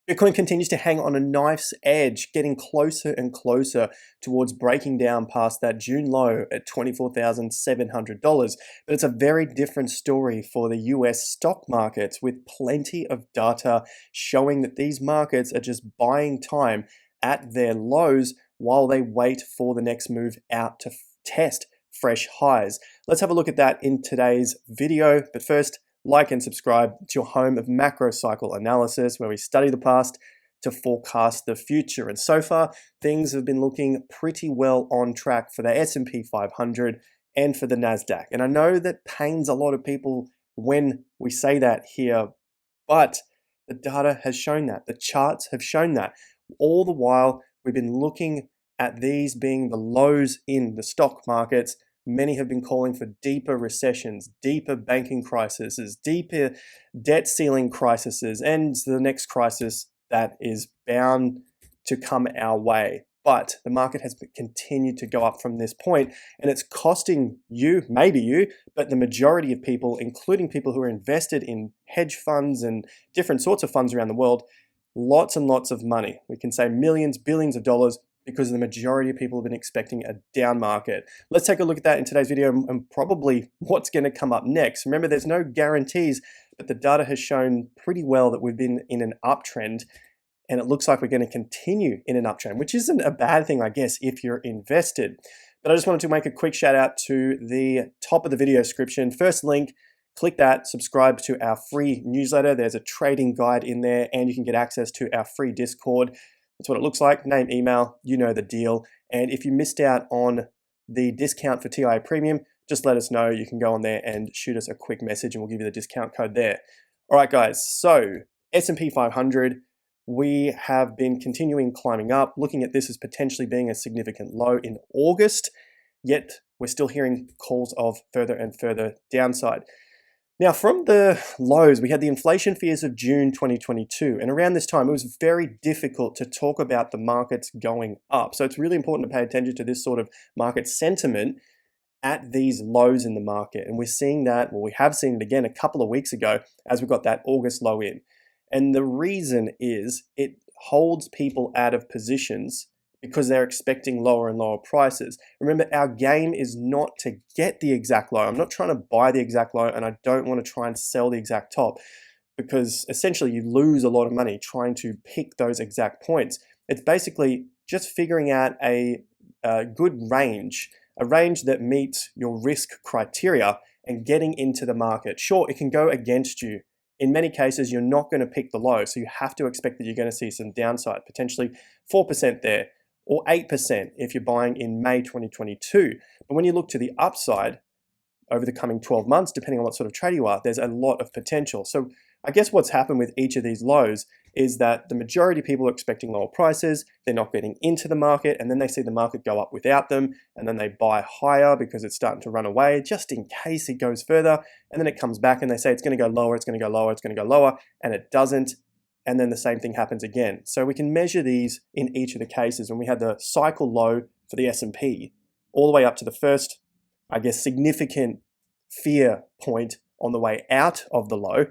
Bitcoin continues to hang on a knife's edge, getting closer and closer towards breaking down past that June low at $24,700. But it's a very different story for the US stock markets, with plenty of data showing that these markets are just buying time at their lows while they wait for the next move out to test fresh highs. Let's have a look at that in today's video. But first, like and subscribe to your home of macro cycle analysis, where we study the past to forecast the future. And so far, things have been looking pretty well on track for the S&P 500 and for the NASDAQ. And I know that pains a lot of people when we say that here, but the data has shown that. The charts have shown that. All the while, we've been looking at these being the lows in the stock markets. Many have been calling for deeper recessions, deeper banking crises, deeper debt ceiling crises, and the next crisis that is bound to come our way. But the market has continued to go up from this point, and it's costing you, maybe you, but the majority of people, including people who are invested in hedge funds and different sorts of funds around the world, lots and lots of money. We can say millions, billions of dollars, because the majority of people have been expecting a down market. Let's take a look at that in today's video and probably what's going to come up next. Remember, there's no guarantees, but the data has shown pretty well that we've been in an uptrend, and it looks like we're going to continue in an uptrend, which isn't a bad thing, I guess, if you're invested. But I just wanted to make a quick shout out to the top of the video description. First link, click that, subscribe to our free newsletter. There's a trading guide in there, and you can get access to our free Discord. That's what it looks like. Name, email, you know the deal. And if you missed out on the discount for TI Premium, just let us know. You can go on there and shoot us a quick message and we'll give you the discount code there. All right, guys. So S&P 500, we have been continuing climbing up, looking at this as potentially being a significant low in August, yet we're still hearing calls of further and further downside. Now, from the lows, we had the inflation fears of June 2022, and around this time, it was very difficult to talk about the markets going up. So it's really important to pay attention to this sort of market sentiment at these lows in the market. And we're seeing that, well, we have seen it again a couple of weeks ago as we got that August low in. And the reason is it holds people out of positions because they're expecting lower and lower prices. Remember, our game is not to get the exact low. I'm not trying to buy the exact low, and I don't want to try and sell the exact top, because essentially you lose a lot of money trying to pick those exact points. It's basically just figuring out a good range, a range that meets your risk criteria and getting into the market. Sure, it can go against you. In many cases, you're not going to pick the low, so you have to expect that you're going to see some downside, potentially 4% there, or 8% if you're buying in May 2022. But when you look to the upside over the coming 12 months, depending on what sort of trader you are, there's a lot of potential. So I guess what's happened with each of these lows is that the majority of people are expecting lower prices, they're not getting into the market, and then they see the market go up without them, and then they buy higher because it's starting to run away, just in case it goes further, and then it comes back and they say it's going to go lower, it's going to go lower, it's going to go lower, and it doesn't. And then the same thing happens again. So we can measure these in each of the cases. When we had the cycle low for the S&P, all the way up to the first, I guess, significant fear point on the way out of the low,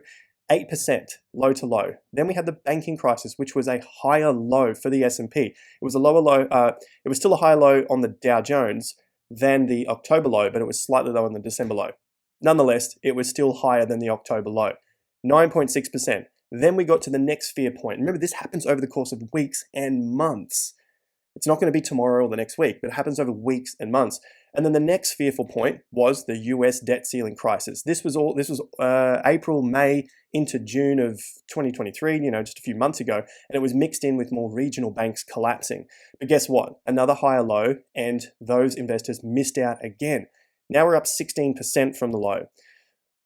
8% low to low. Then we had the banking crisis, which was a higher low for the S&P. It was a lower low. It was still a higher low on the Dow Jones than the October low, but it was slightly lower than the December low. Nonetheless, it was still higher than the October low, 9.6%. Then we got to the next fear point. Remember, this happens over the course of weeks and months. It's not going to be tomorrow or the next week, but it happens over weeks and months. And then the next fearful point was the US debt ceiling crisis. This was April, May into June of 2023, just a few months ago, and it was mixed in with more regional banks collapsing. But guess what? Another higher low, and those investors missed out again. Now we're up 16% from the low.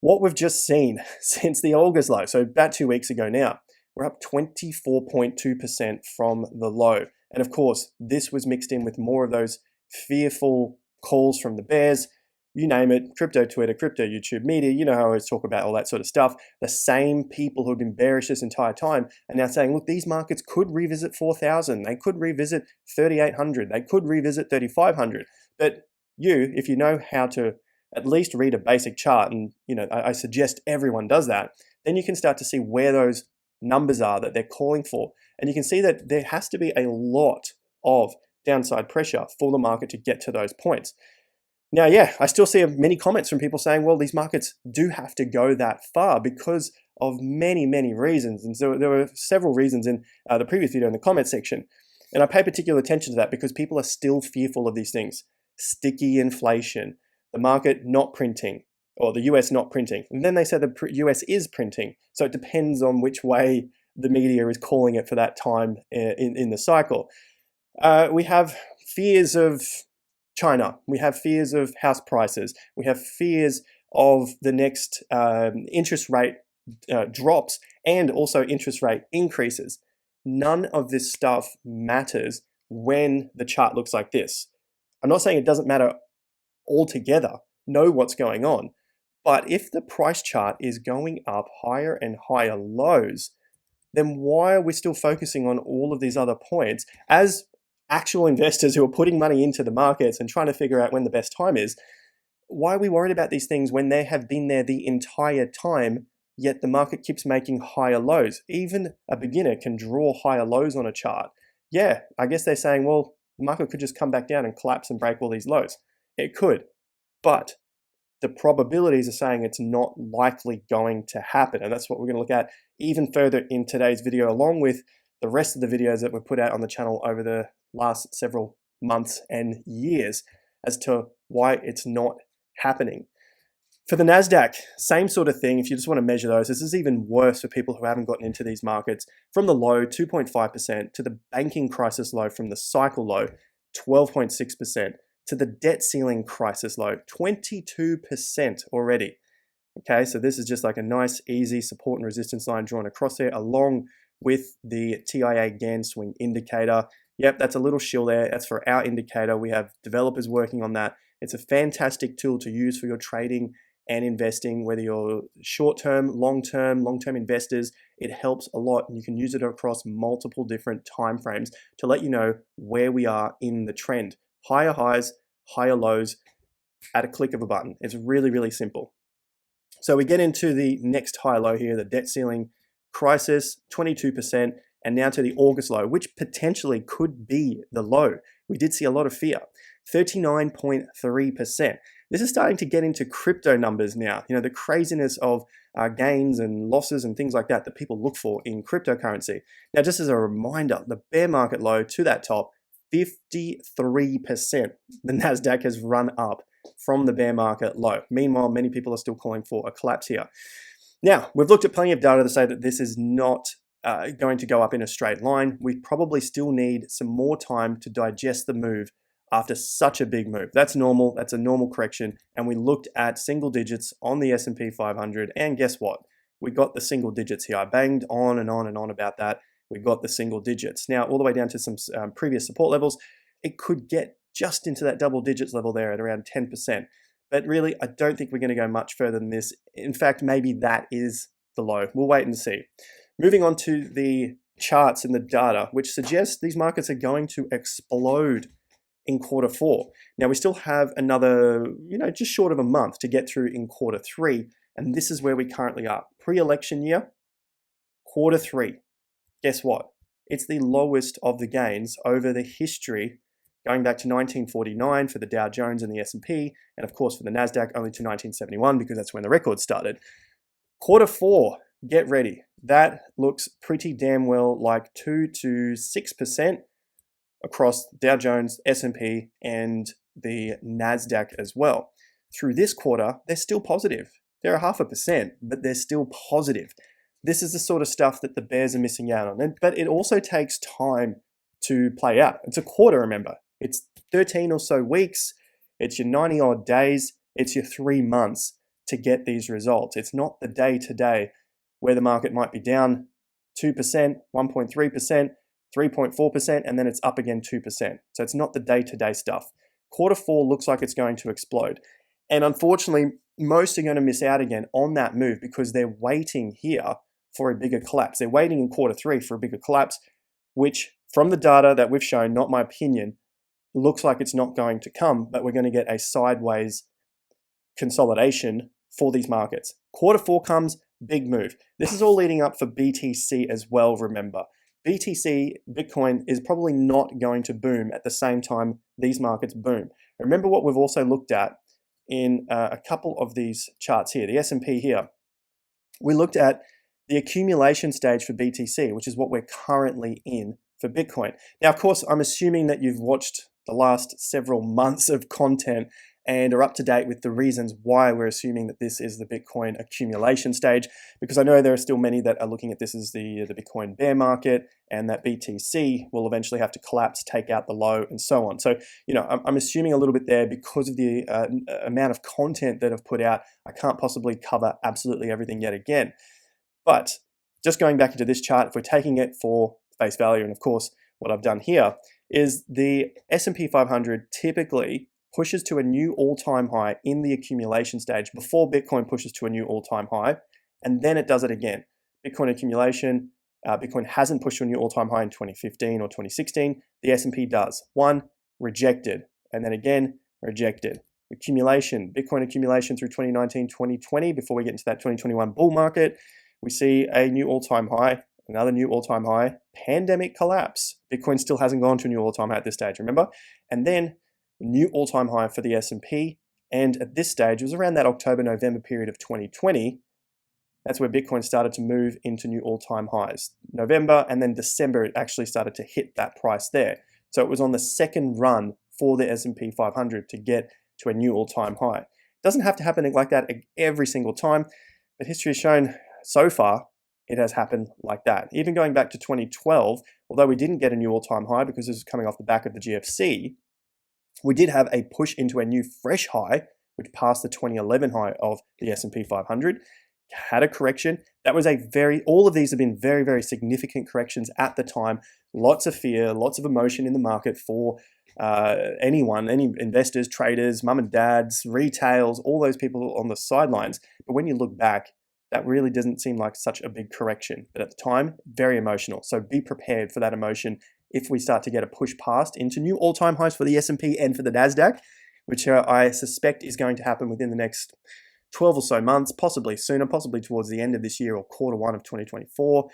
What we've just seen since the August low, so about 2 weeks ago now, we're up 24.2% from the low. And of course, this was mixed in with more of those fearful calls from the bears, you name it, crypto Twitter, crypto YouTube, media, you know how I always talk about all that sort of stuff. The same people who have been bearish this entire time are now saying, look, these markets could revisit 4,000, they could revisit 3,800, they could revisit 3,500. But you, if you know how to at least read a basic chart, and I suggest everyone does that, then you can start to see where those numbers are that they're calling for. And you can see that there has to be a lot of downside pressure for the market to get to those points. Now, yeah, I still see many comments from people saying, well, these markets do have to go that far because of many, many reasons. And so there were several reasons in the previous video in the comment section. And I pay particular attention to that because people are still fearful of these things. Sticky inflation, the market not printing, or the US not printing. And then they say the US is printing. So it depends on which way the media is calling it for that time in the cycle. We have fears of China. We have fears of house prices. We have fears of the next interest rate drops and also interest rate increases. None of this stuff matters when the chart looks like this. I'm not saying it doesn't matter altogether. Know what's going on. But if the price chart is going up higher and higher lows, then why are we still focusing on all of these other points as actual investors who are putting money into the markets and trying to figure out when the best time is? Why are we worried about these things when they have been there the entire time, yet the market keeps making higher lows? Even a beginner can draw higher lows on a chart. Yeah, I guess they're saying, well, the market could just come back down and collapse and break all these lows. It could, but the probabilities are saying it's not likely going to happen. And that's what we're going to look at even further in today's video, along with the rest of the videos that we've put out on the channel over the last several months and years as to why it's not happening. For the NASDAQ, same sort of thing. If you just want to measure those, this is even worse for people who haven't gotten into these markets. From the low, 2.5%, to the banking crisis low from the cycle low, 12.6%, to the debt ceiling crisis low, 22% already. Okay, so this is just like a nice, easy support and resistance line drawn across there, along with the TIA Gann swing indicator. Yep, that's a little shill there. That's for our indicator. We have developers working on that. It's a fantastic tool to use for your trading and investing, whether you're short-term, long-term investors. It helps a lot, and you can use it across multiple different time frames to let you know where we are in the trend. Higher highs, higher lows at a click of a button. It's really, really simple. So we get into the next high low here, the debt ceiling crisis, 22%, and now to the August low, which potentially could be the low. We did see a lot of fear, 39.3%. This is starting to get into crypto numbers now. You know, the craziness of gains and losses and things like that that people look for in cryptocurrency. Now, just as a reminder, the bear market low to that top, 53%. The NASDAQ has run up from the bear market low. Meanwhile, many people are still calling for a collapse here. Now, we've looked at plenty of data to say that this is not going to go up in a straight line. We probably still need some more time to digest the move after such a big move. That's normal. That's a normal correction. And we looked at single digits on the SP500. And guess what? We got the single digits here. I banged on and on and on about that. We got the single digits. Now, all the way down to some previous support levels, it could get just into that double digits level there at around 10%. But really, I don't think we're going to go much further than this. In fact, maybe that is the low. We'll wait and see. Moving on to the charts and the data, which suggests these markets are going to explode in quarter four. Now, we still have another, just short of a month to get through in quarter three. And this is where we currently are. Pre-election year, quarter three. Guess what? It's the lowest of the gains over the history, going back to 1949 for the Dow Jones and the S&P, and of course for the NASDAQ only to 1971 because that's when the record started. Quarter four, get ready. That looks pretty damn well like 2 to 6% across Dow Jones, S&P, and the NASDAQ as well. Through this quarter, they're still positive. They're 0.5%, but they're still positive. This is the sort of stuff that the bears are missing out on. But it also takes time to play out. It's a quarter, remember. It's 13 or so weeks. It's your 90 odd days. It's your 3 months to get these results. It's not the day to day where the market might be down 2%, 1.3%, 3.4%, and then it's up again 2%. So it's not the day to day stuff. Quarter four looks like it's going to explode. And unfortunately, most are going to miss out again on that move because they're waiting here for a bigger collapse. They're waiting in quarter three for a bigger collapse, which from the data that we've shown, not my opinion, looks like it's not going to come, but we're going to get a sideways consolidation for these markets. Quarter four comes, big move. This is all leading up for BTC as well, remember. BTC, Bitcoin, is probably not going to boom at the same time these markets boom. Remember what we've also looked at in a couple of these charts here, the S&P here. We looked at the accumulation stage for BTC, which is what we're currently in for Bitcoin. Now, of course, I'm assuming that you've watched the last several months of content and are up to date with the reasons why we're assuming that this is the Bitcoin accumulation stage, because I know there are still many that are looking at this as the Bitcoin bear market, and that BTC will eventually have to collapse, take out the low, and so on. So, I'm assuming a little bit there because of the amount of content that I've put out. I can't possibly cover absolutely everything yet again. But just going back into this chart, if we're taking it for face value, and of course, what I've done here is the S&P 500 typically pushes to a new all-time high in the accumulation stage before Bitcoin pushes to a new all-time high, and then it does it again. Bitcoin accumulation, Bitcoin hasn't pushed to a new all-time high in 2015 or 2016. The S&P does. One, rejected, and then again, rejected. Accumulation, Bitcoin accumulation through 2019, 2020, before we get into that 2021 bull market, we see a new all-time high, another new all-time high, pandemic collapse. Bitcoin still hasn't gone to a new all-time high at this stage, remember? And then new all-time high for the S&P, and at this stage, it was around that October-November period of 2020, that's where Bitcoin started to move into new all-time highs. November and then December, it actually started to hit that price there. So it was on the second run for the S&P 500 to get to a new all-time high. It doesn't have to happen like that every single time, but history has shown so far it has happened like that. Even going back to 2012, although we didn't get a new all-time high because this was coming off the back of the GFC, we did have a push into a new fresh high, which passed the 2011 high of the S&P 500, had a correction. That was all of these have been very, very significant corrections at the time. Lots of fear, lots of emotion in the market for any investors, traders, mum and dads, retails, all those people on the sidelines. But when you look back, that really doesn't seem like such a big correction. But at the time, very emotional. So be prepared for that emotion if we start to get a push past into new all-time highs for the S&P and for the NASDAQ, which I suspect is going to happen within the next 12 or so months, possibly sooner, possibly towards the end of this year or Q1 of 2024,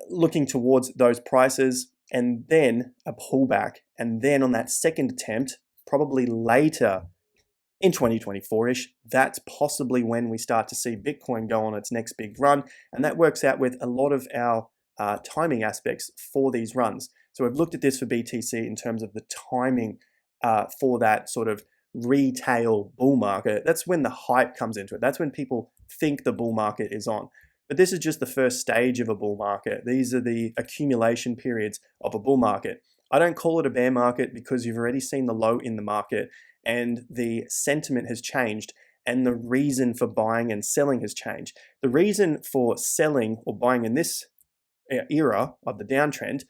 looking towards those prices, and then a pullback. And then on that second attempt, probably later in 2024-ish, that's possibly when we start to see Bitcoin go on its next big run. And that works out with a lot of our timing aspects for these runs. So we've looked at this for BTC in terms of the timing for that sort of retail bull market. That's when the hype comes into it. That's when people think the bull market is on. But this is just the first stage of a bull market. These are the accumulation periods of a bull market. I don't call it a bear market because you've already seen the low in the market and the sentiment has changed and the reason for buying and selling has changed. The reason for selling or buying in this era of the downtrend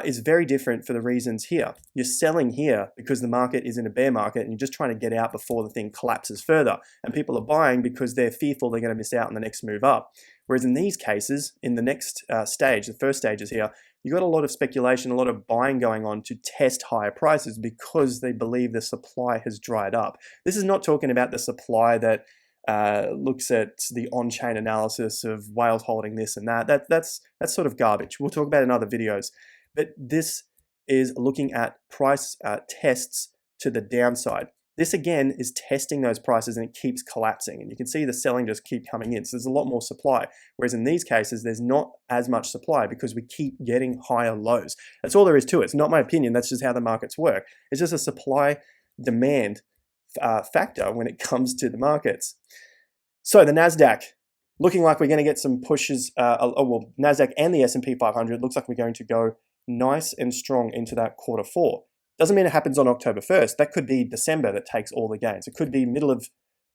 is very different for the reasons here. You're selling here because the market is in a bear market and you're just trying to get out before the thing collapses further. And people are buying because they're fearful they're going to miss out on the next move up. Whereas in these cases, in the next stage, the first stages here, you've got a lot of speculation, a lot of buying going on to test higher prices because they believe the supply has dried up. This is not talking about the supply that looks at the on-chain analysis of whales holding this and that. That's sort of garbage. We'll talk about it in other videos. But this is looking at price tests to the downside. This again is testing those prices and it keeps collapsing. And you can see the selling just keep coming in. So there's a lot more supply. Whereas in these cases, there's not as much supply because we keep getting higher lows. That's all there is to it. It's not my opinion. That's just how the markets work. It's just a supply demand factor when it comes to the markets. So the NASDAQ, looking like we're going to get some pushes. NASDAQ and the S&P 500 looks like we're going to go nice and strong into that Q4. Doesn't mean it happens on October 1st. That could be December that takes all the gains. It could be middle of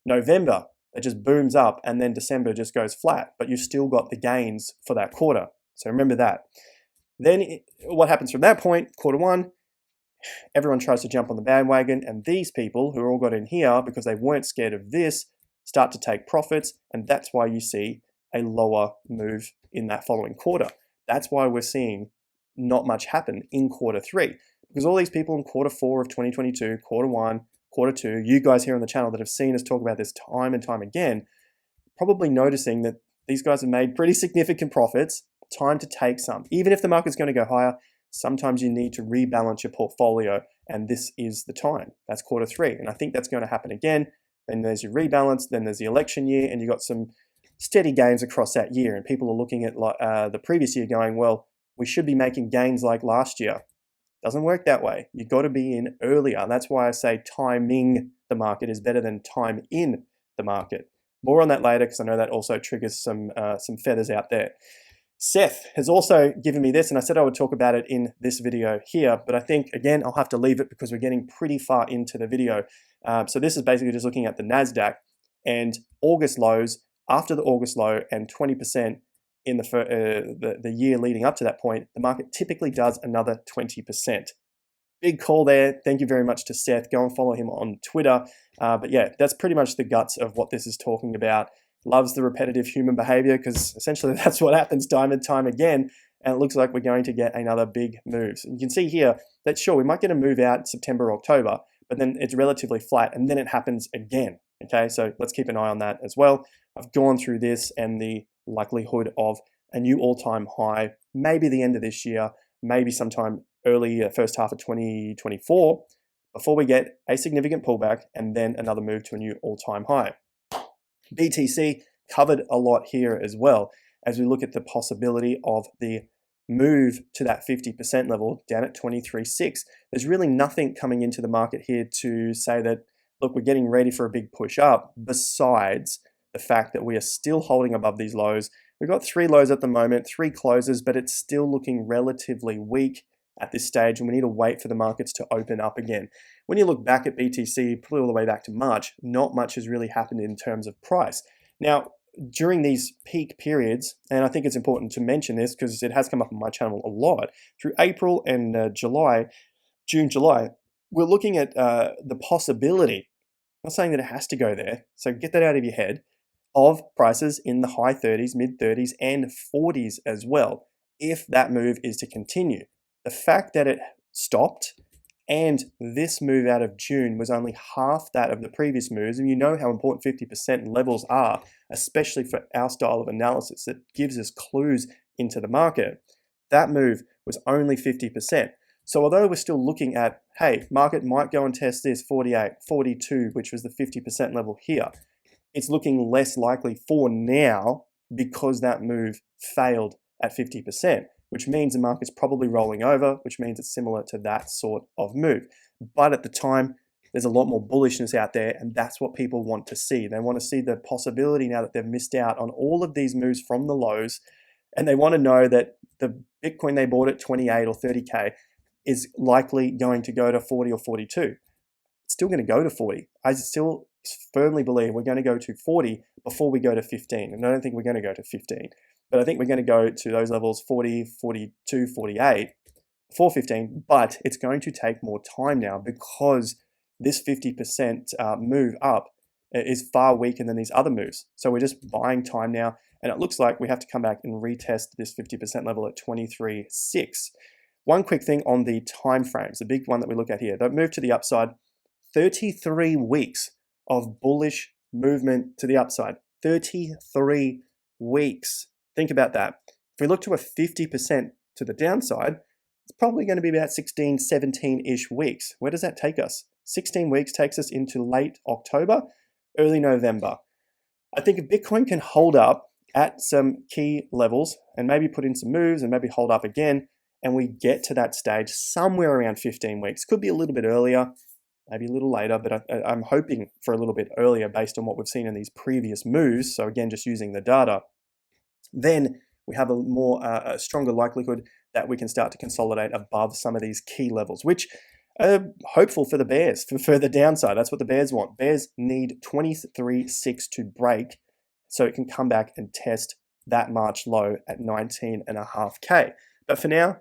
November that just booms up and then December just goes flat, but you've still got the gains for that quarter. So remember that. Then what happens from that point, Q1, everyone tries to jump on the bandwagon, and these people who all got in here because they weren't scared of this start to take profits, and that's why you see a lower move in that following quarter. That's why we're seeing not much happen in Q3. Because all these people in Q4 of 2022, Q1, Q2, you guys here on the channel that have seen us talk about this time and time again, probably noticing that these guys have made pretty significant profits. Time to take some. Even if the market's going to go higher, sometimes you need to rebalance your portfolio, and this is the time. That's quarter three, and I think that's going to happen again. Then there's your rebalance, then there's the election year, and you've got some steady gains across that year, and people are looking at the previous year going, well, we should be making gains like last year. Doesn't work that way. You've got to be in earlier. That's why I say timing the market is better than time in the market. More on that later, because I know that also triggers some feathers out there. Seth has also given me this, and I said I would talk about it in this video here, but I think, again, I'll have to leave it because we're getting pretty far into the video. So this is basically just looking at the NASDAQ and August lows after the August low and 20% in the year leading up to that point. The market typically does another 20%. Big call there. Thank you very much to Seth. Go and follow him on Twitter. But yeah, that's pretty much the guts of what this is talking about. Loves the repetitive human behavior because essentially that's what happens time and time again. And it looks like we're going to get another big move. So you can see here that sure, we might get a move out September, October, but then it's relatively flat and then it happens again. Okay, so let's keep an eye on that as well. I've gone through this and the likelihood of a new all-time high, maybe the end of this year, maybe sometime early first half of 2024, before we get a significant pullback and then another move to a new all-time high. BTC covered a lot here as well as we look at the possibility of the move to that 50% level down at 23.6. There's really nothing coming into the market here to say that, look, we're getting ready for a big push up, besides the fact that we are still holding above these lows. We've got 3 lows at the moment, 3 closes, but it's still looking relatively weak at this stage, and we need to wait for the markets to open up again. When you look back at BTC, probably all the way back to March, not much has really happened in terms of price. Now, during these peak periods, and I think it's important to mention this because it has come up on my channel a lot, through April and June, July, we're looking at the possibility, I'm not saying that it has to go there, so get that out of your head, of prices in the high 30s, mid 30s, and 40s as well, if that move is to continue. The fact that it stopped and this move out of June was only half that of the previous moves, and you know how important 50% levels are, especially for our style of analysis that gives us clues into the market. That move was only 50%. So although we're still looking at, hey, market might go and test this 48, 42, which was the 50% level here, it's looking less likely for now because that move failed at 50%, which means the market's probably rolling over, which means it's similar to that sort of move. But at the time, there's a lot more bullishness out there, and that's what people want to see. They want to see the possibility now that they've missed out on all of these moves from the lows, and they want to know that the Bitcoin they bought at 28 or 30K is likely going to go to 40 or 42. It's still going to go to 40. I still firmly believe we're going to go to 40 before we go to 15. And I don't think we're going to go to 15. But I think we're going to go to those levels 40, 42, 48 before 15. But it's going to take more time now because this 50% move up is far weaker than these other moves. So we're just buying time now. And it looks like we have to come back and retest this 50% level at 23.6. One quick thing on the time frames, the big one that we look at here. Don't move to the upside. 33 weeks of bullish movement to the upside. 33 weeks. Think about that. If we look to a 50% to the downside, it's probably going to be about 16, 17-ish weeks. Where does that take us? 16 weeks takes us into late October, early November. I think if Bitcoin can hold up at some key levels and maybe put in some moves and maybe hold up again, and we get to that stage somewhere around 15 weeks, could be a little bit earlier, maybe a little later, but I'm hoping for a little bit earlier based on what we've seen in these previous moves. So again, just using the data, then we have a stronger likelihood that we can start to consolidate above some of these key levels, which are hopeful for the bears, for further downside. That's what the bears want. Bears need 23.6 to break so it can come back and test that March low at 19.5K. But for now,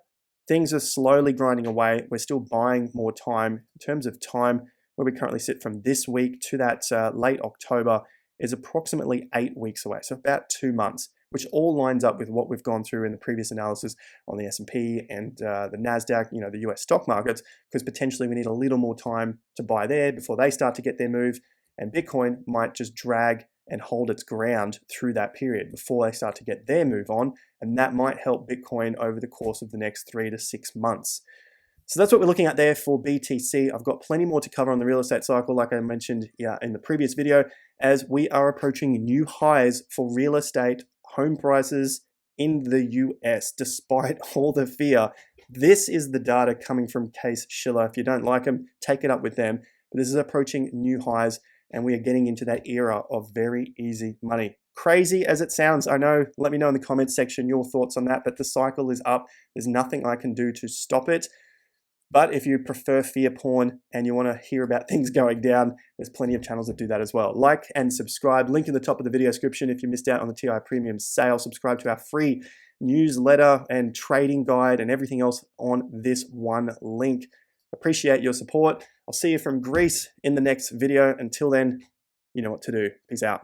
things are slowly grinding away. We're still buying more time. In terms of time, where we currently sit from this week to that late October is approximately 8 weeks away, so about 2 months, which all lines up with what we've gone through in the previous analysis on the S&P and the NASDAQ, the US stock markets, because potentially we need a little more time to buy there before they start to get their move, and Bitcoin might just drag and hold its ground through that period before they start to get their move on. And that might help Bitcoin over the course of the next 3 to 6 months. So that's what we're looking at there for BTC. I've got plenty more to cover on the real estate cycle, like I mentioned in the previous video, as we are approaching new highs for real estate home prices in the US, despite all the fear. This is the data coming from Case Shiller. If you don't like them, take it up with them. But this is approaching new highs, and we are getting into that era of very easy money. Crazy as it sounds, I know. Let me know in the comments section your thoughts on that, but the cycle is up. There's nothing I can do to stop it. But if you prefer fear porn and you want to hear about things going down, there's plenty of channels that do that as well. Like and subscribe. Link in the top of the video description if you missed out on the TI Premium sale. Subscribe to our free newsletter and trading guide and everything else on this one link. Appreciate your support. I'll see you from Greece in the next video. Until then, you know what to do. Peace out.